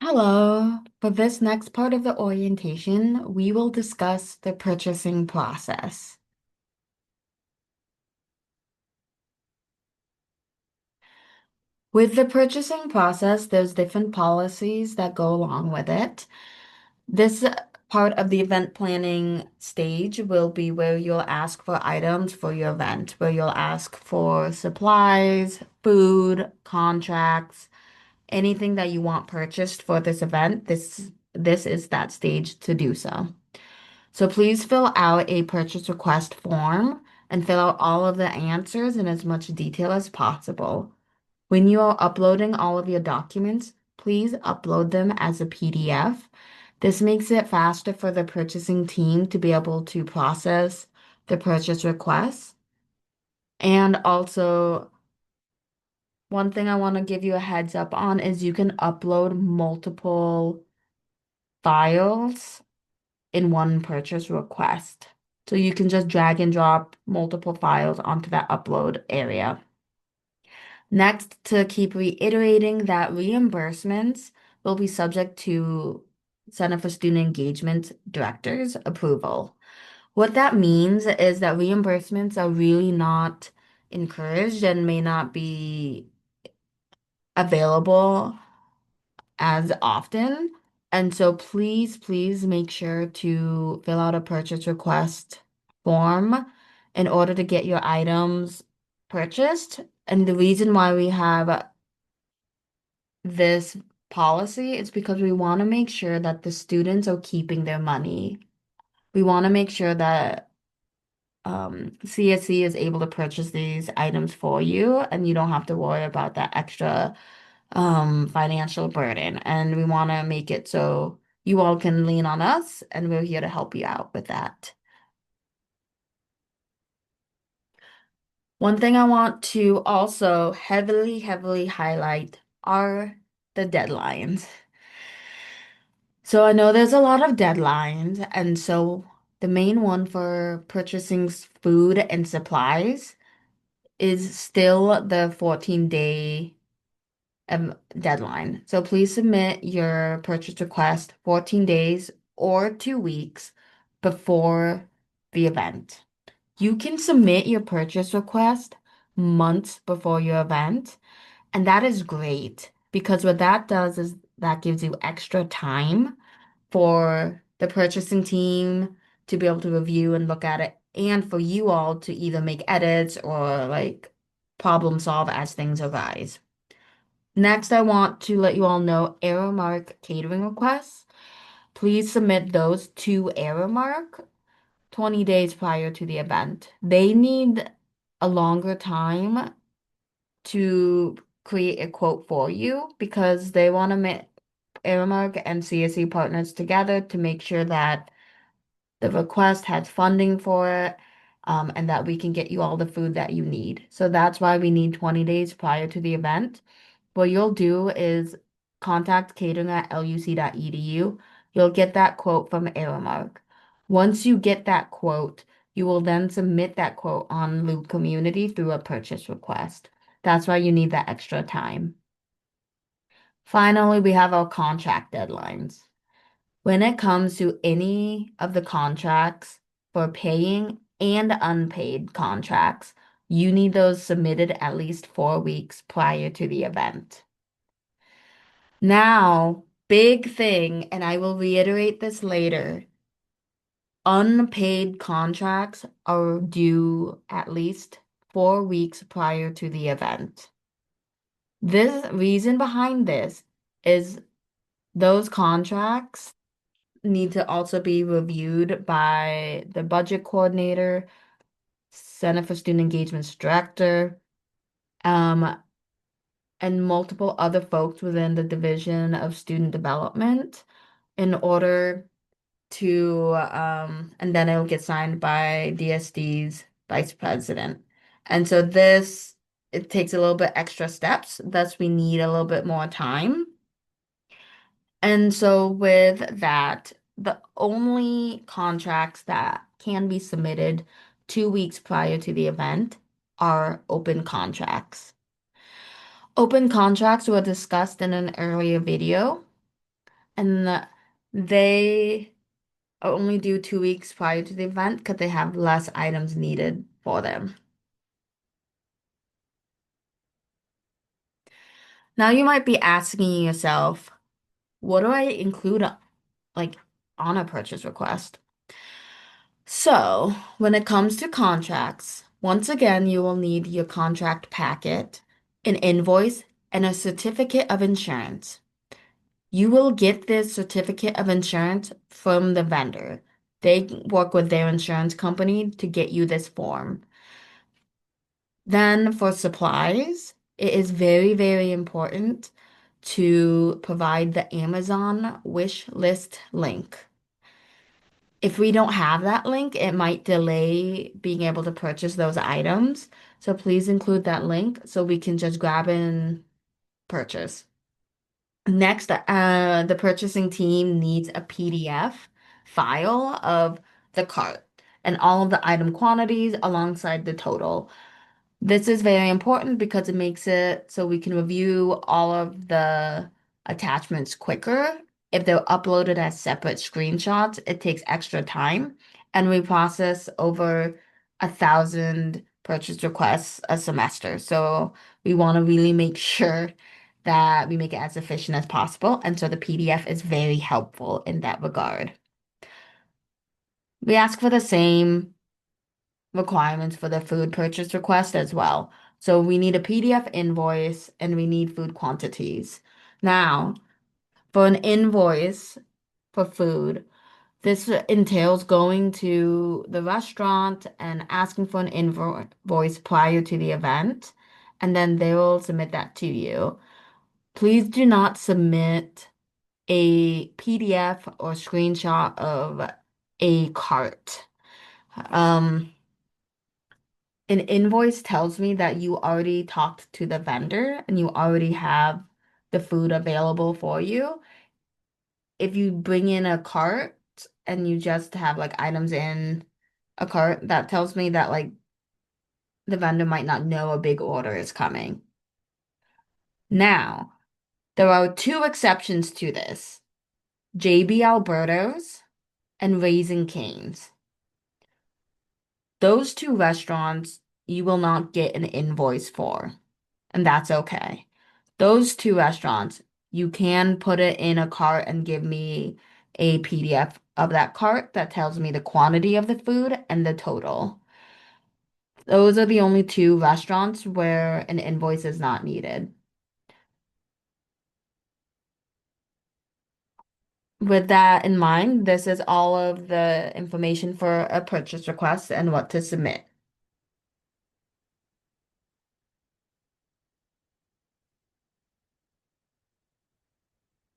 Hello. For this next part of the orientation, we will discuss the purchasing process. With the purchasing process, there's different policies that go along with it. This part of the event planning stage will be where you'll ask for items for your event, where you'll ask for supplies, food, contracts, anything that you want purchased for this event. This is that stage to do so. So please fill out a purchase request form and fill out all of the answers in as much detail as possible. When you are uploading all of your documents, please upload them as a PDF. This makes it faster for the purchasing team to be able to process the purchase request. And also, one thing I want to give you a heads up on is you can upload multiple files in one purchase request. So you can just drag and drop multiple files onto that upload area. Next, to keep reiterating that reimbursements will be subject to Center for Student Engagement Director's approval. What that means is that reimbursements are really not encouraged and may not be available as often. And so please make sure to fill out a purchase request form in order to get your items purchased. And the reason why we have this policy is because we want to make sure that the students are keeping their money. We want to make sure that CSC is able to purchase these items for you and you don't have to worry about that extra financial burden. And we want to make it so you all can lean on us and we're here to help you out with that. One thing I want to also heavily highlight are the deadlines. So I know there's a lot of deadlines, and so the main one for purchasing food and supplies is still the 14-day deadline. So please submit your purchase request 14 days or 2 weeks before the event. You can submit your purchase request months before your event, and that is great because what that does is that gives you extra time for the purchasing team to be able to review and look at it, and for you all to either make edits or like problem solve as things arise. Next, I want to let you all know Aramark catering requests. Please submit those to Aramark 20 days prior to the event. They need a longer time to create a quote for you because they want to make Aramark and CSE partners together to make sure that the request has funding for it, and that we can get you all the food that you need. So that's why we need 20 days prior to the event. What you'll do is contact catering at luc.edu. You'll get that quote from Aramark. Once you get that quote, you will then submit that quote on Loop Community through a purchase request. That's why you need that extra time. Finally, we have our contract deadlines. When it comes to any of the contracts for paying and unpaid contracts, you need those submitted at least 4 weeks prior to the event. Now, big thing, and I will reiterate this later, unpaid contracts are due at least 4 weeks prior to the event. This reason behind this is those contracts need to also be reviewed by the budget coordinator, Center for Student Engagement's director, um, and multiple other folks within the Division of Student Development in order to, and then it'll get signed by DSD's vice president. And so it takes a little bit extra steps, thus we need a little bit more time. And so with that, the only contracts that can be submitted 2 weeks prior to the event are open contracts. Open contracts were discussed in an earlier video. And they only do 2 weeks prior to the event because they have less items needed for them. Now you might be asking yourself, what do I include like on a purchase request? So, when it comes to contracts, once again, you will need your contract packet, an invoice, and a certificate of insurance. You will get this certificate of insurance from the vendor. They work with their insurance company to get you this form. Then for supplies, it is very, very important to provide the Amazon wish list link. If we don't have that link, it might delay being able to purchase those items. So please include that link so we can just grab and purchase. Next, the purchasing team needs a PDF file of the cart and all of the item quantities alongside the total. This is very important because it makes it so we can review all of the attachments quicker. If they're uploaded as separate screenshots, it takes extra time, and we process over 1,000 purchase requests a semester. So we want to really make sure that we make it as efficient as possible. And so the PDF is very helpful in that regard. We ask for the same requirements for the food purchase request as well. So we need a PDF invoice and we need food quantities. Now, for an invoice for food, this entails going to the restaurant and asking for an invoice prior to the event, and then they will submit that to you. Please do not submit a PDF or screenshot of a cart. Um, An invoice tells me that you already talked to the vendor and you already have the food available for you. If you bring in a cart and you just have like items in a cart, that tells me that like the vendor might not know a big order is coming. Now, there are two exceptions to this. JB Alberto's and Raising Cane's. Those two restaurants you will not get an invoice for, and that's okay. Those two restaurants, you can put it in a cart and give me a PDF of that cart that tells me the quantity of the food and the total. Those are the only two restaurants where an invoice is not needed. With that in mind, this is all of the information for a purchase request and what to submit.